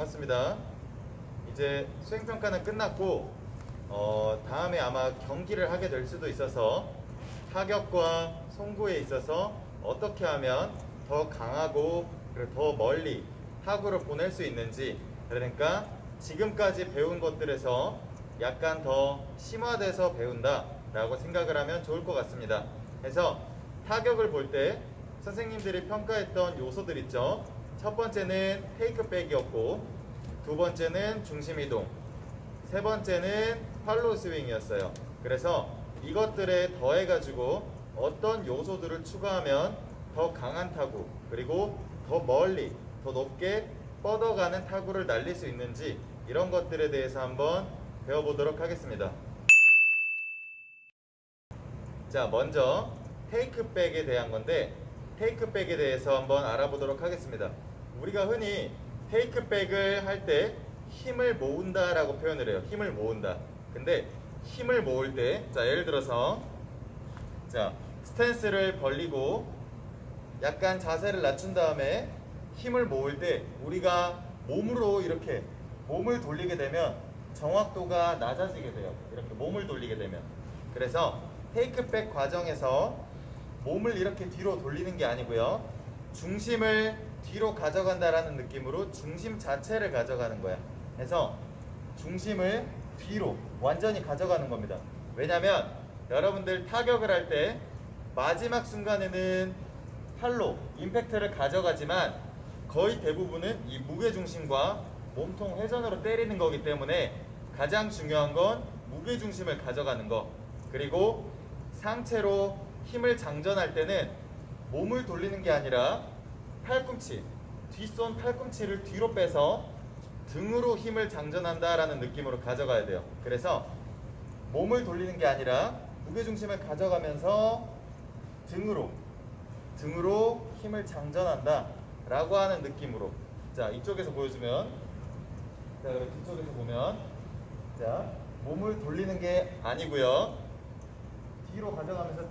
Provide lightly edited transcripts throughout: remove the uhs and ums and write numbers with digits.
반갑습니다. 이제 수행평가는 끝났고 다음에 아마 경기를 하게 될 수도 있어서 타격과 송구에 있어서 어떻게 하면 더 강하고 그리고 더 멀리 타구를 보낼 수 있는지, 그러니까 지금까지 배운 것들에서 약간 더 심화돼서 배운다 라고 생각을 하면 좋을 것 같습니다. 그래서 타격을 볼 때 선생님들이 평가했던 요소들 있죠. 첫 번째는 테이크백이었고, 두 번째는 중심 이동, 세 번째는 팔로우 스윙이었어요. 그래서 이것들에 더해가지고 어떤 요소들을 추가하면 더 강한 타구, 그리고 더 멀리, 더 높게 뻗어가는 타구를 날릴 수 있는지, 이런 것들에 대해서 한번 배워보도록 하겠습니다. 자, 먼저 테이크백에 대한 건데, 테이크백에 대해서 한번 알아보도록 하겠습니다. 우리가 흔히 테이크백을 할 때 힘을 모은다 라고 표현을 해요. 힘을 모은다. 근데 힘을 모을 때, 자, 예를 들어서 스탠스를 벌리고 약간 자세를 낮춘 다음에 힘을 모을 때 우리가 몸으로 이렇게 몸을 돌리게 되면 정확도가 낮아지게 돼요. 이렇게 몸을 돌리게 되면. 그래서 테이크백 과정에서 몸을 이렇게 뒤로 돌리는 게 아니고요, 중심을 뒤로 가져간다라는 느낌으로 중심 자체를 가져가는 거야. 그래서 중심을 뒤로 완전히 가져가는 겁니다. 왜냐면 여러분들 타격을 할 때 마지막 순간에는 팔로 임팩트를 가져가지만 거의 대부분은 이 무게중심과 몸통 회전으로 때리는 거기 때문에 가장 중요한 건 무게중심을 가져가는 거, 그리고 상체로 힘을 장전할 때는 몸을 돌리는 게 아니라 팔꿈치, 뒷손 팔꿈치를 뒤로 빼서 등으로 힘을 장전한다라는 느낌으로 가져가야 돼요. 그래서 몸을 돌리는 게 아니라 무게중심을 가져가면서 등으로 힘을 장전한다 라고 하는 느낌으로. 자, 이쪽에서 보여주면, 자, 그리고 뒤쪽에서 보면, 자, 몸을 돌리는 게 아니고요, 뒤로 가져가면서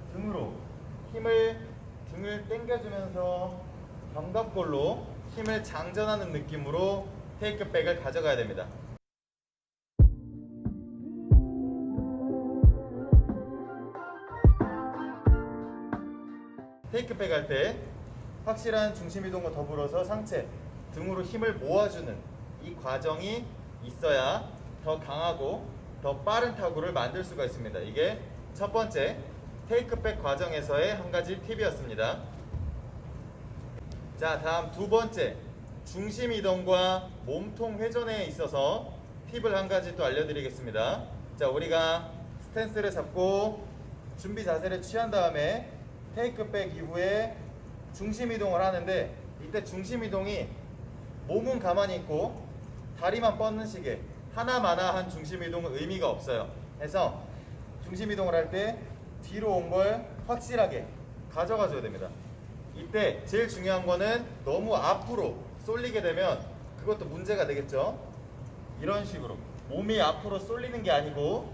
등을 당겨주면서 견갑골로 힘을 장전하는 느낌으로 테이크백을 가져가야 됩니다. 테이크백 할 때 확실한 중심 이동과 더불어서 상체, 등으로 힘을 모아주는 이 과정이 있어야 더 강하고 더 빠른 타구를 만들 수가 있습니다. 이게 첫 번째 테이크백 과정에서의 한 가지 팁이었습니다. 자, 다음 두 번째, 중심 이동과 몸통 회전에 있어서 팁을 한 가지 또 알려드리겠습니다. 자, 우리가 스탠스를 잡고 준비 자세를 취한 다음에 테이크백 이후에 중심 이동을 하는데, 이때 중심 이동이 몸은 가만히 있고 다리만 뻗는 식의 하나마나한 중심 이동은 의미가 없어요. 그래서 중심 이동을 할 때 뒤로 온 걸 확실하게 가져가 줘야 됩니다. 이때 제일 중요한 거는 너무 앞으로 쏠리게 되면 그것도 문제가 되겠죠. 이런 식으로 몸이 앞으로 쏠리는 게 아니고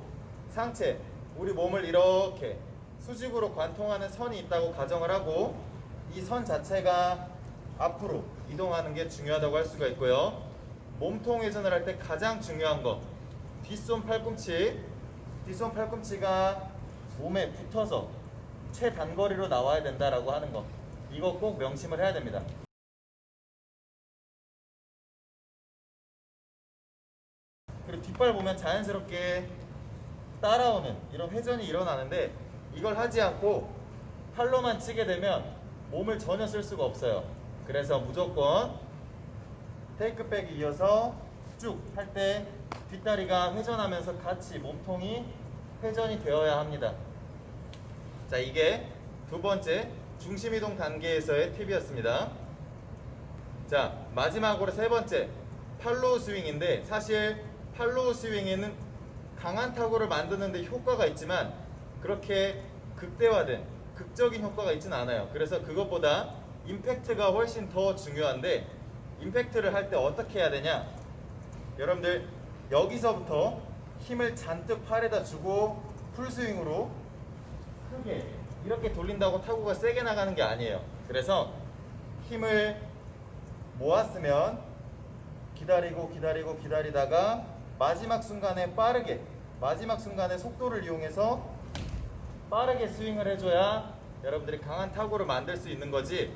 상체, 우리 몸을 이렇게 수직으로 관통하는 선이 있다고 가정을 하고 이 선 자체가 앞으로 이동하는 게 중요하다고 할 수가 있고요. 몸통 회전을 할 때 가장 중요한 거, 뒷손 팔꿈치가 몸에 붙어서 최단거리로 나와야 된다라고 하는 거, 이거 꼭 명심을 해야 됩니다. 그리고 뒷발 보면 자연스럽게 따라오는 이런 회전이 일어나는데, 이걸 하지 않고 팔로만 치게 되면 몸을 전혀 쓸 수가 없어요. 그래서 무조건 테이크백에 이어서 쭉 할 때 뒷다리가 회전하면서 같이 몸통이 회전이 되어야 합니다. 자, 이게 두 번째 중심 이동 단계에서의 팁이었습니다. 자, 마지막으로 세 번째 팔로우 스윙인데, 사실 팔로우 스윙에는 강한 타구를 만드는 데 효과가 있지만 그렇게 극대화된 극적인 효과가 있지는 않아요. 그래서 그것보다 임팩트가 훨씬 더 중요한데, 임팩트를 할 때 어떻게 해야 되냐, 여러분들 여기서부터 힘을 잔뜩 팔에다 주고 풀스윙으로 크게 이렇게 돌린다고 타구가 세게 나가는 게 아니에요. 그래서 힘을 모았으면 기다리다가 마지막 순간에 빠르게, 마지막 순간에 속도를 이용해서 빠르게 스윙을 해줘야 여러분들이 강한 타구를 만들 수 있는 거지,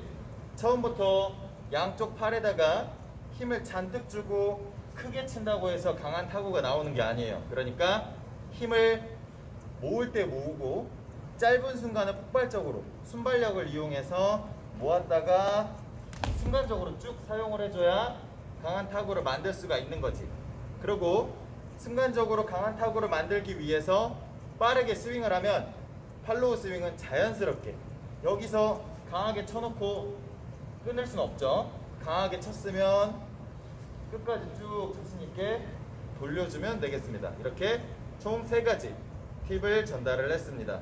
처음부터 양쪽 팔에다가 힘을 잔뜩 주고 크게 친다고 해서 강한 타구가 나오는 게 아니에요. 그러니까 힘을 모을 때 모으고 짧은 순간에 폭발적으로 순발력을 이용해서 모았다가 순간적으로 쭉 사용을 해줘야 강한 타구를 만들 수가 있는 거지. 그리고 순간적으로 강한 타구를 만들기 위해서 빠르게 스윙을 하면 팔로우 스윙은 자연스럽게 여기서 강하게 쳐놓고 끊을 수는 없죠. 강하게 쳤으면 끝까지 쭉 자신 있게 돌려주면 되겠습니다. 이렇게 총 3가지 팁을 전달을 했습니다.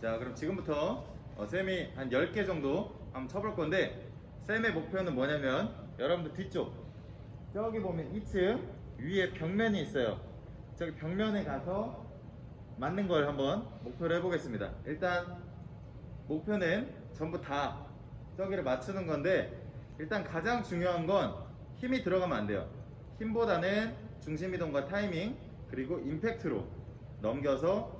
자, 그럼 지금부터 쌤이 한 10개 정도 한번 쳐볼 건데, 쌤의 목표는 뭐냐면 여러분들 뒤쪽 저기 보면 2층 위에 벽면이 있어요. 저기 벽면에 가서 맞는 걸 한번 목표로 해보겠습니다. 일단 목표는 전부 다 저기를 맞추는 건데, 일단 가장 중요한 건 힘이 들어가면 안 돼요. 힘보다는 중심 이동과 타이밍 그리고 임팩트로 넘겨서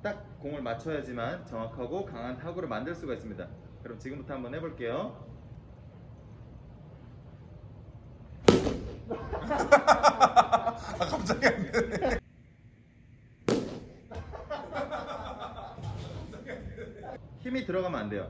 딱 공을 맞춰야지만 정확하고 강한 타구를 만들 수가 있습니다. 그럼 지금부터 한번 해볼게요. 갑자기 안 되네. 힘이 들어가면 안 돼요.